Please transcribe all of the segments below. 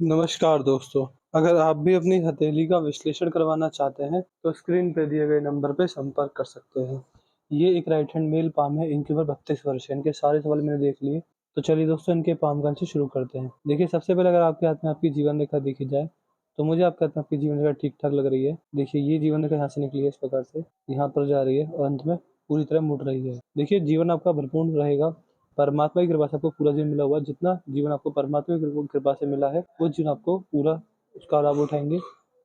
नमस्कार दोस्तों, अगर आप भी अपनी हथेली का विश्लेषण करवाना चाहते हैं, तो स्क्रीन पे दिए गए नंबर पे संपर्क कर सकते हैं। ये एक राइट हैंड मेल पाम है, इनकी उम्र 32 वर्ष है। इनके सारे सवाल मैंने देख लिए, तो चलिए दोस्तों इनके पाम गान से शुरू करते हैं। देखिए सबसे पहले अगर आपके हाथ में आपकी जीवन रेखा देखी जाए, तो मुझे आपके हाथ में आपकी जीवन रेखा ठीक-ठाक लग रही है। देखिए ये जीवन रेखा यहाँ से निकली है इस प्रकार से, यहाँ पर जा रही है और अंत में पूरी तरह मुड़ रही है। देखिए जीवन आपका भरपूर रहेगा, परमात्मा की कृपा से आपको पूरा जीवन मिला हुआ है। जितना जीवन आपको परमात्मा की कृपा से मिला है, वो जीवन आपको पूरा उसका लाभ उठाएँगे।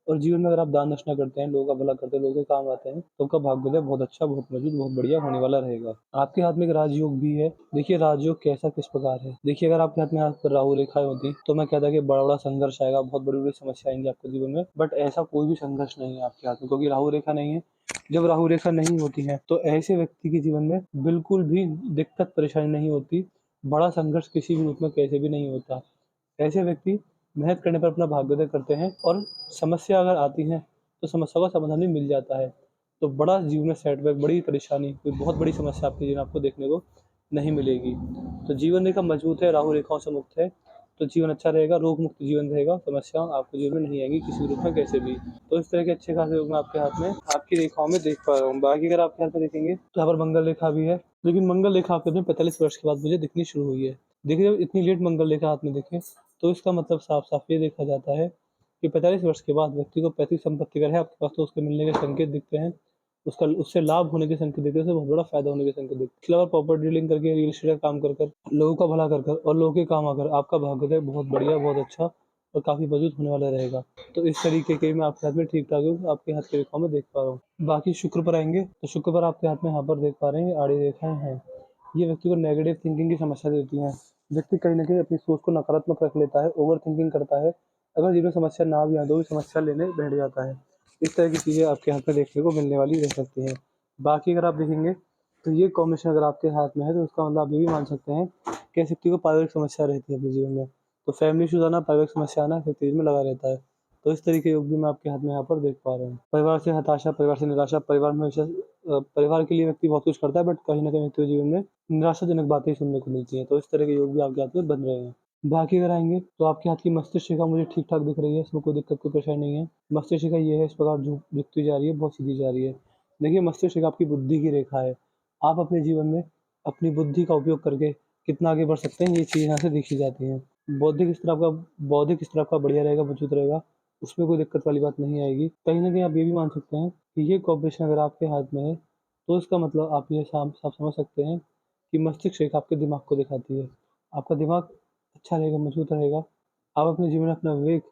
और जीवन में अगर आप दान दक्षिणा करते हैं, लोगों का भला करते हैं, लोगों के काम आते हैं, तो आपका भाग्योदय बहुत अच्छा, बहुत मजबूत, बहुत बढ़िया होने वाला रहेगा। आपके हाथ में एक राजयोग भी है। देखिए राजयोग कैसा किस प्रकार है। देखिए अगर आपके हाथ में हाथ पर राहु रेखाएँ होती, तो मैं कहता कि बड़ा-बड़ा संघर्ष आएगा, बहुत बड़ी-बड़ी समस्या आएँगी आपके जीवन में। बट ऐसा कोई भी संघर्ष नहीं है आपके हाथ में, क्योंकि राहु रेखा नहीं है। जब राहु रेखा नहीं होती है, तो ऐसे व्यक्ति के जीवन में बिल्कुल भी दिक्कत परेशानी नहीं होती। बड़ा संघर्ष किसी भी रूप में कैसे भी नहीं होता। ऐसे व्यक्ति मेहनत करने पर अपना भाग्योदय करते हैं और समस्या अगर आती है, तो समस्या का समाधान भी मिल जाता है। तो बड़ा जीवन में सेटबैक, बड़ी परेशानी, कोई बहुत बड़ी समस्या आपके जीवन में आपको देखने को नहीं मिलेगी। तो जीवन रेखा मजबूत है, राहु रेखाओं से मुक्त है, तो जीवन अच्छा रहेगा, रोग मुक्त जीवन रहेगा, समस्या आपके जीवन में नहीं आएगी किसी भी रूप में कैसे भी। तो इस तरह के अच्छे खासे योग मैं आपके हाथ में, आपकी रेखाओं में देख पा रहा हूँ। बाकी अगर आपके हाथ में देखेंगे, तो यहाँ पर मंगल रेखा भी है, लेकिन मंगल रेखा आपके अपने 45 वर्ष के बाद मुझे दिखनी शुरू हुई है। देखिए जब इतनी लेट मंगल रेखा हाथ में दिखे, तो इसका मतलब साफ-साफ ये देखा जाता है कि 45 वर्ष के बाद व्यक्ति को पैतृक संपत्ति अगर है आपके पास, तो उसके मिलने के संकेत दिखते हैं। उसका उससे लाभ होने के संकेत दिखते हैं, उससे बहुत बड़ा फ़ायदा होने के संकेत दिखते हैं। इसके अलावा प्रॉपर्टी डीलिंग करके, रियल एस्टेट का काम कर कर, लोगों का भला कर कर और लोगों के काम आकर आपका भाग्योदय बहुत बढ़िया, बहुत अच्छा और काफ़ी मजबूत होने वाला रहेगा। तो इस तरीके के मैं आपके हाथ में ठीक-ठाक योग आपके हाथ की रेखाओं में देख पा रहा हूँ। बाकी शुक्र पर आएँगे, तो शुक्र पर आपके हाथ में यहाँ पर देख पा रहे हैं आड़ी रेखाएँ हैं। ये व्यक्ति को नेगेटिव थिंकिंग की समस्या देती हैं। व्यक्ति कहीं न कहीं अपनी सोच को नकारात्मक रख लेता है, ओवर थिंकिंग करता है। अगर जीवन में समस्या ना भी आए, तो भी समस्या लेने बैठ जाता है। इस तरह की चीज़ें आपके हाथ में देखने को मिलने वाली रह सकती हैं। बाकी अगर आप देखेंगे, तो ये कॉम्बिनेशन अगर आपके हाथ में है, तो इसका मतलब आप ये भी मान सकते हैं कि इस व्यक्ति को पारिवारिक समस्या रहती है अपने जीवन में। तो फैमिली इश्यूज़ आना, पारिवारिक समस्या आना इस व्यक्ति में लगा रहता है। तो इस तरीके के योग भी मैं आपके हाथ में यहाँ पर देख पा रहा हूँ। परिवार से हताशा, परिवार से निराशा, परिवार में हमेशा परिवार के लिए व्यक्ति बहुत कुछ करता है, बट कहीं न कहीं व्यक्ति के जीवन में निराशाजनक बातें सुनने को मिलती हैं। तो इस तरह के योग भी आपके हाथ में बन रहे हैं। बाकी अगर आएँगे, तो आपके हाथ की मस्तिष्क रेखा मुझे ठीक-ठाक दिख रही है, इसमें कोई दिक्कत, कोई परेशानी नहीं है। मस्तिष्क रेखा ये है, इस प्रकार झुकती जा रही है, बहुत सीधी जा रही है। देखिए मस्तिष्क रेखा आपकी बुद्धि की रेखा है। आप अपने जीवन में अपनी बुद्धि का उपयोग करके कितना आगे बढ़ सकते हैं, ये चीज़ यहाँ से देखी जाती हैं। बौद्धिक स्तर आपका बढ़िया रहेगा, मजबूत रहेगा, उसमें कोई दिक्कत वाली बात नहीं आएगी। कहीं न कहीं आप ये भी मान सकते हैं कि ये कॉम्बिनेशन अगर आपके हाथ में है, तो इसका मतलब आप ये साफ समझ सकते हैं कि मस्तिष्क रेखा आपके दिमाग को दिखाती है। आपका दिमाग अच्छा रहेगा, मजबूत रहेगा। आप अपने जीवन में अपना विवेक,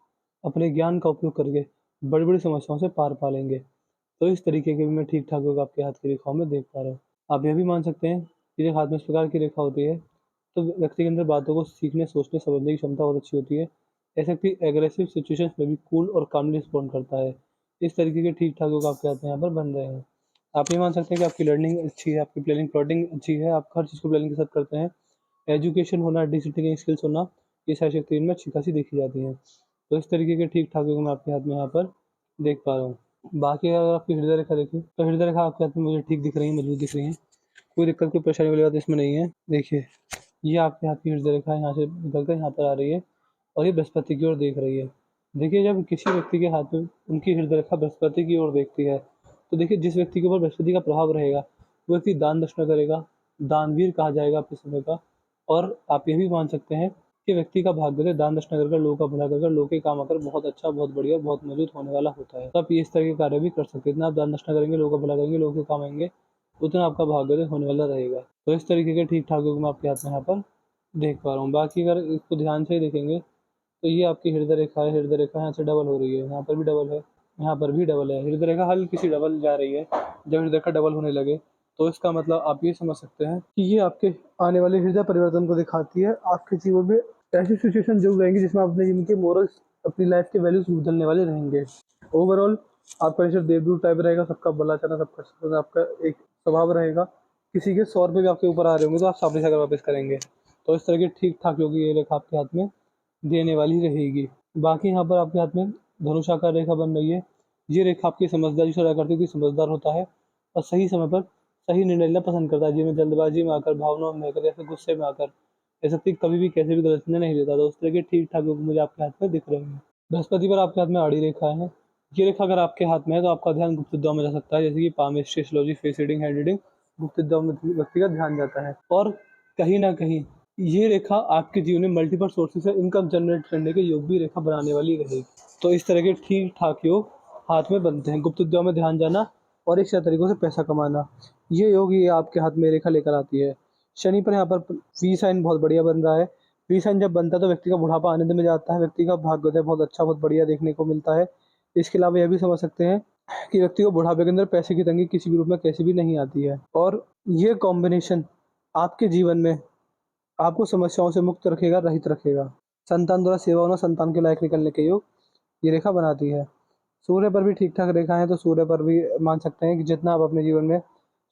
अपने ज्ञान का उपयोग करके बड़ी-बड़ी समस्याओं से पार पा लेंगे। तो इस तरीके के भी मैं ठीक-ठाक योग आपके हाथ की रेखाओं में देख पा रहा हूँ। आप यह भी मान सकते हैं कि जब हाथ में इस प्रकार की रेखा होती है, तो व्यक्ति के अंदर बातों को सीखने, सोचने, समझने की क्षमता बहुत अच्छी होती है। ऐसे व्यक्ति एग्रेसिव सिचुएशंस में भी कूल और कामली रिस्पॉन्ड करता है। इस तरीके के ठीक-ठाक योग आपके हाथ में यहाँ पर बन रहे हैं। आप ये मान सकते हैं कि आपकी लर्निंग अच्छी है, आपकी प्लानिंग प्लॉटिंग अच्छी है, आप हर चीज़ को प्लानिंग के साथ करते हैं। एजुकेशन होना, डिसीजन टेकिंग स्किल्स होना, ये सारी शक्तियाँ इनमें अच्छी-खासी देखी जाती हैं। तो इस तरीके के ठीक-ठाक योग मैं आपके हाथ में यहाँ पर देख पा रहा हूँ। बाकी अगर आपकी हृदय रेखा देखें, तो हृदय रेखा आपके हाथ में मुझे ठीक दिख रही है, मजबूत दिख रही है। कोई दिक्कत, कोई परेशानी वाली बात इसमें नहीं है। देखिए, ये आपके हाथ की हृदय रेखा यहाँ से निकल कर यहाँ पर आ रही है और ये बृहस्पति की ओर देख रही है। देखिए, जब किसी व्यक्ति के हाथ में उनकी हृदय रेखा बृहस्पति की ओर देखती है, तो देखिए जिस व्यक्ति के ऊपर बृहस्पति का प्रभाव रहेगा, वो व्यक्ति दान दक्षिणा करेगा, दानवीर कहा जाएगा आपके समय का। और आप ये भी मान सकते हैं कि व्यक्ति का भाग्योदय दान दक्षिणा कर कर, लोगों का भला कर कर, लोगों के काम आकर बहुत अच्छा, बहुत बढ़िया, बहुत मजबूत होने वाला होता है। तो आप ये इस तरह के कार्य भी कर सकते हैं। जितना आप दान दक्षिणा करेंगे, लोगों का भला करेंगे, लोगों के काम आएँगे, उतना आपका भाग्योदय होने वाला रहेगा। तो इस तरीके के ठीक-ठाक योग मैं आपके हाथ में यहाँ पर देख पा रहा हूँ। बाकी अगर इसको ध्यान से देखेंगे, तो ये आपकी हृदय रेखा है, हृदय रेखा यहाँ से डबल हो रही है, यहाँ पर भी डबल है, यहाँ पर भी डबल है। हृदय रेखा हल्की सी डबल जा रही है। जब हृदय रेखा डबल होने लगे, तो इसका मतलब आप ये समझ सकते हैं कि ये आपके आने वाले हृदय परिवर्तन को दिखाती है। आपके जीवन में ऐसी सिचुएशन ज़रूर रहेंगी जिसमें आप अपने जीवन के मोरल्स, अपनी लाइफ के वैल्यूज़ बदलने वाले रहेंगे। ओवरऑल आपका नेचर देवदूत टाइप रहेगा, सबका भला चाहना, सबका आपका एक स्वभाव रहेगा। किसी के 100 रुपए भी आपके ऊपर आ रहे होंगे, तो आप सामने से आकर वापस करेंगे। तो इस तरह की ठीक-ठाक योगी ये रेखा आपके हाथ में देने वाली रहेगी। बाकी यहाँ पर आपके हाथ में धनुषाकार रेखा बन रही है। ये रेखा आपकी समझदारी से अदा करती है, क्योंकि समझदार होता है और सही समय पर सही निर्णय लेना पसंद करता है। जीवन में जल्दबाजी में आकर, भावनाओं में आकर या फिर गुस्से में आकर कह सकते हैं कभी भी कैसे भी गलत निर्णय नहीं लेता, तो उस तरह के ठीक-ठाक योग मुझे आपके हाथ में दिख रहे हैं। बृहस्पति पर आपके हाथ में आड़ी रेखा है। ये रेखा अगर आपके हाथ में है तो आपका ध्यान गुप्त विद्याओं में जा सकता है, जैसे कि palmistry, astrology, face reading, hand reading, गुप्त विद्याओं में व्यक्ति का ध्यान जाता है। और कहीं न कहीं ये रेखा आपके जीवन में मल्टीपल सोर्सेज़ से इनकम जनरेट करने के योग भी रेखा बनाने वाली रहेगी। तो इस तरह के ठीक-ठाक योग हाथ में बनते हैं। गुप्त विद्याओं में ध्यान जाना और एक तरीकों से पैसा कमाना। ये आपके हाथ में रेखा लेकर आती है। शनि पर यहाँ पर वी साइन बहुत बढ़िया बन रहा है। वी साइन जब बनता है तो व्यक्ति का बुढ़ापा आनंद में जाता है, व्यक्ति का भाग्योदय बहुत अच्छा, बहुत बढ़िया देखने को मिलता है। इसके अलावा यह भी समझ सकते हैं कि व्यक्ति को बुढ़ापे के अंदर पैसे की तंगी किसी भी रूप में कैसे भी नहीं आती है। और ये कॉम्बिनेशन आपके जीवन में आपको समस्याओं से मुक्त रखेगा, रहित रखेगा। संतान द्वारा सेवा होना, संतान के लायक निकलने के योग ये रेखा बनाती है। सूर्य पर भी ठीक-ठाक रेखा है, तो सूर्य पर भी मान सकते हैं कि जितना आप अपने जीवन में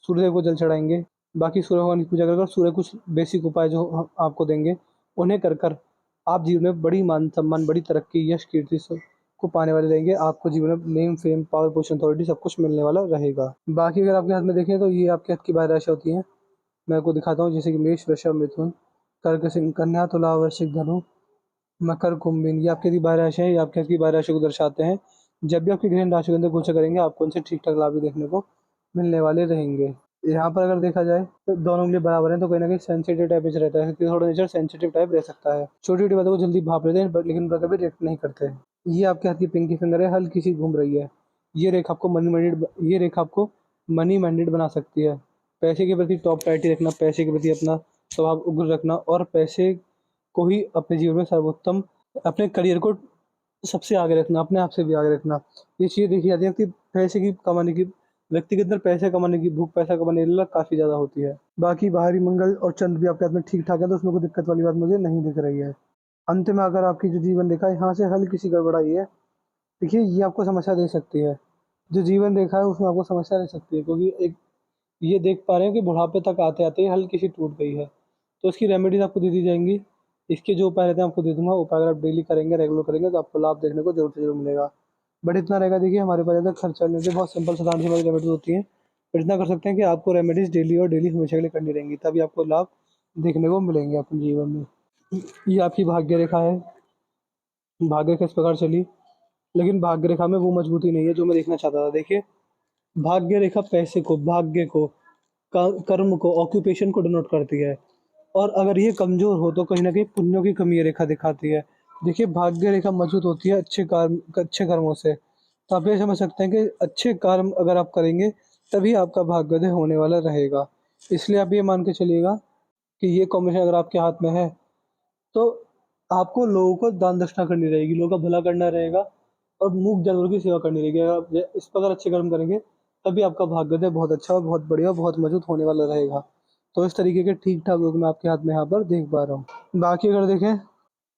सूर्य को जल चढ़ाएँगे, बाकी सूर्य भगवान की पूजा कर सूर्य कुछ बेसिक उपाय जो आपको देंगे, उन्हें कर आप जीवन में बड़ी मान-सम्मान, बड़ी तरक्की, यश, कीर्ति स को पाने वाले रहेंगे। आपको जीवन में name, fame, power, position, authority सब कुछ मिलने वाला रहेगा। बाकी अगर आपके हाथ में देखें तो ये आपके हाथ की 12 राशि होती हैं। मैं आपको दिखाता हूँ, जैसे कि मेष, वृषभ, मिथुन, कर्क, सिंह, कन्या, तुला, वृश्चिक, धनु, मकर, कुंभ, मीन। ये आपकी 12 राशियाँ हैं, ये आपके हाथ की 12 राशियों को दर्शाते हैं। जब भी आपकी ग्रहण राशि के अंदर गोचर करेंगे, आपको उनसे ठीक-ठाक लाभ भी देखने को मिलने वाले रहेंगे। यहाँ पर अगर देखा जाए तो दोनों के लिए बराबर हैं, तो कहीं न कहीं सेंसिटिव टाइप नेचर रहता है, क्योंकि थोड़ा नेचर सेंसिटिव टाइप रह सकता है। छोटी-छोटी बातों को जल्दी भाँप लेते हैं बट लेकिन उन पर कभी रिएक्ट नहीं करते। ये आपके हाथ की पिंकी फिंगर है, हल्की सी घूम रही है। ये रेखा आपको मनी माइंडेड बना सकती है। पैसे के प्रति टॉप प्रायोरिटी रखना, पैसे के प्रति अपना स्वभाव उग्र रखना और पैसे को ही अपने जीवन में सर्वोत्तम, अपने करियर को सबसे आगे रखना, अपने आप से भी आगे रखना। ये चीज़ देखी जाती है कि पैसे की कमाने की व्यक्ति के अंदर पैसे कमाने की भूख, पैसा कमाने की ललक काफ़ी ज़्यादा होती है। बाकी बाहरी मंगल और चंद्र भी आपके हाथ में ठीक-ठाक है, तो उसमें कोई दिक्कत वाली बात मुझे नहीं दिख रही है। अंत में अगर आपकी जो जीवन रेखा है, यहाँ से हल्की-सी गड़बड़ाई है, देखिए ये आपको समस्या दे सकती है। जो जीवन रेखा है उसमें आपको समस्या दे सकती है, क्योंकि एक ये देख पा रहे हैं कि बुढ़ापे तक आते-आते ये हल्की-सी टूट गई है। तो इसकी रेमेडीज़ आपको दे दी जाएँगी। इसके जो उपाय रहते हैं आपको दे दूँगा। उपाय अगर आप डेली करेंगे, रेगुलर करेंगे तो आपको लाभ देखने को ज़रूर से ज़रूर मिलेगा। बट इतना रहेगा, देखिए हमारे पास ज़्यादा खर्चा नहीं होता, बहुत सिंपल साधारण सी हमारी रेमेडीज़ होती हैं। बट इतना कर सकते हैं कि आपको रेमेडीज़ डेली और डेली हमेशा के लिए करनी रहेंगी, तभी आपको लाभ देखने को मिलेंगे अपने जीवन में। ये आपकी भाग्य रेखा है। भाग्य रेखा इस प्रकार चली, लेकिन भाग्य रेखा में वो मजबूती नहीं है जो मैं देखना चाहता था। देखिए, भाग्य रेखा पैसे को, भाग्य को, कर्म को, ऑक्यूपेशन को डिनोट करती है। और अगर ये कमज़ोर हो तो कहीं न कहीं पुण्यों की कमी ये रेखा दिखाती है। देखिए, भाग्य रेखा मजबूत होती है अच्छे कर्मों से। तो आप ये समझ सकते हैं कि अच्छे कर्म अगर आप करेंगे तभी आपका भाग्योदय होने वाला रहेगा। इसलिए आप ये मान के चलिएगा कि ये कॉम्बिनेशन अगर आपके हाथ में है तो आपको लोगों को दान दक्षिणा करनी रहेगी, लोगों का भला करना रहेगा और मूक जानवरों की सेवा करनी रहेगी। अगर आप इस प्रकार अच्छे कर्म करेंगे तभी आपका भाग्योदय बहुत अच्छा और बहुत बढ़िया और बहुत मजबूत होने वाला रहेगा। तो इस तरीके के ठीक-ठाक योग मैं आपके हाथ में यहाँ पर देख पा रहा हूँ। बाकी अगर देखें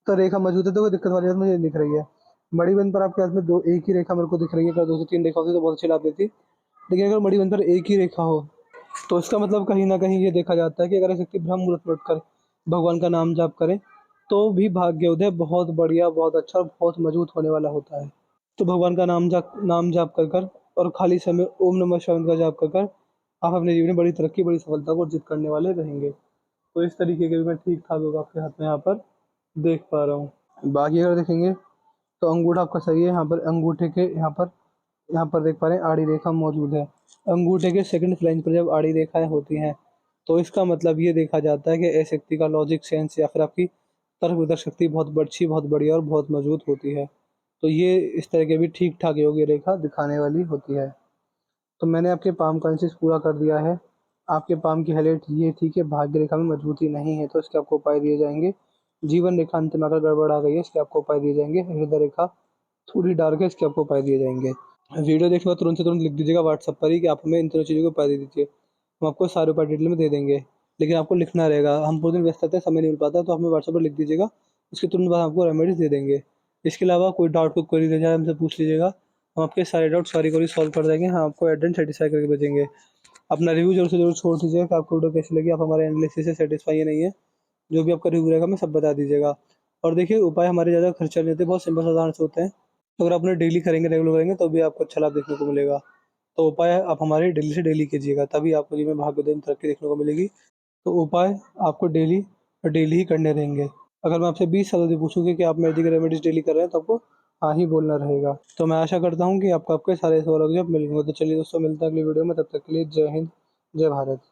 तो रेखा मजबूत है, तो कोई दिक्कत वाली बात मुझे नहीं दिख रही है। मणिबंध पर आपके हाथ में दो एक ही रेखा मेरे को दिख रही है, अगर 2 से 3 रेखा होती तो बहुत अच्छी लाभ देती। लेकिन अगर मणिबंध पर एक ही रेखा हो तो इसका मतलब कहीं न कहीं ये देखा जाता है कि अगर एक व्यक्ति ब्रह्म मुहूर्त में उठकर भगवान का नाम जाप करे, तो भी भाग्योदय बहुत बढ़िया, बहुत अच्छा और बहुत मजबूत होने वाला होता है। तो भगवान का नाम जाप कर और खाली समय ओम नमः शिवाय का जाप कर आप अपने जीवन में बड़ी तरक्की, बड़ी सफलता को अर्जित करने वाले रहेंगे। तो इस तरीके के भी मैं ठीक-ठाक योग आपके हाथ में यहाँ पर देख पा रहा हूँ। बाकी अगर देखेंगे तो अंगूठा आपका सही है, यहाँ पर अंगूठे के यहाँ पर देख पा रहे हैं आड़ी रेखा मौजूद है। अंगूठे के सेकंड फ्लैंज पर जब आड़ी रेखाएँ होती हैं, तो इसका मतलब ये देखा जाता है कि इस व्यक्ति का लॉजिक सेंस या फिर आपकी तर्क वितर्क शक्ति बहुत अच्छी, बहुत बढ़िया और बहुत मजबूत होती है। तो ये इस तरह के भी ठीक-ठाक योग ये रेखा दिखाने वाली होती है। तो मैंने आपके पाम का एनालिसिस पूरा कर दिया है। आपके पाम की हाइलाइट ये थी कि भाग्य रेखा में मजबूती नहीं है, तो इसके आपको उपाय दिए जाएँगे। जीवन रेखा अंत में अगर गड़बड़ आ गई है, इसके आपको उपाय दिए जाएँगे। हृदय रेखा थोड़ी डार्क है, इसके आपको उपाय दिए जाएँगे। वीडियो देखने के बाद तुरंत से तुरंत लिख दीजिएगा व्हाट्सएप पर ही कि आप हमें इन तीनों चीज़ों के उपाय दे दीजिए। हम आपको सारे उपाय डिटेल में दे देंगे। लेकिन आपको लिखना रहेगा, हम पूरे दिन व्यस्त रहते हैं, समय नहीं मिल पाता, तो आप हमें व्हाट्सएप पर लिख दीजिएगा, उसके तुरंत बाद आपको रेमेडीज़ दे देंगे। इसके अलावा कोई डाउट, कोई क्वेरी रह जाए हमसे पूछ लीजिएगा, हम आपके सारे डाउट, सारी क्वेरी सॉल्व कर देंगे। हम आपको एट द एंड सैटिस्फाई करके भेजेंगे। अपना रिव्यू ज़रूर से ज़रूर छोड़ दीजिएगा कि आपको वीडियो कैसी लगी, आप हमारे एनालिसिस से सैटिस्फाई है नहीं है। जो भी आपका रिव्यू रहेगा हमें सब बता दीजिएगा। और देखिए, उपाय हमारे ज़्यादा खर्चा नहीं होते, बहुत सिंपल साधारण से होते हैं। तो अगर आप उन्हें डेली करेंगे, रेगुलर करेंगे तो भी आपको अच्छा लाभ देखने को मिलेगा। तो उपाय आप हमारे डेली से डेली कीजिएगा, तभी आपको जीवन में भाग्योदय में तरक्की देखने को मिलेगी। तो उपाय आपको डेली डेली ही करने रहेंगे। अगर मैं आपसे 20 सालों से पूछूँ कि आप आयुर्वेदिक रेमेडीज़ डेली कर रहे हैं तो आपको हाँ ही बोलना रहेगा। तो मैं आशा करता हूँ कि आपको आपके सारे सवालों के जवाब मिल गए। तो चलिए दोस्तों, मिलते हैं अगली वीडियो में, तब तक के लिए जय हिंद, जय भारत।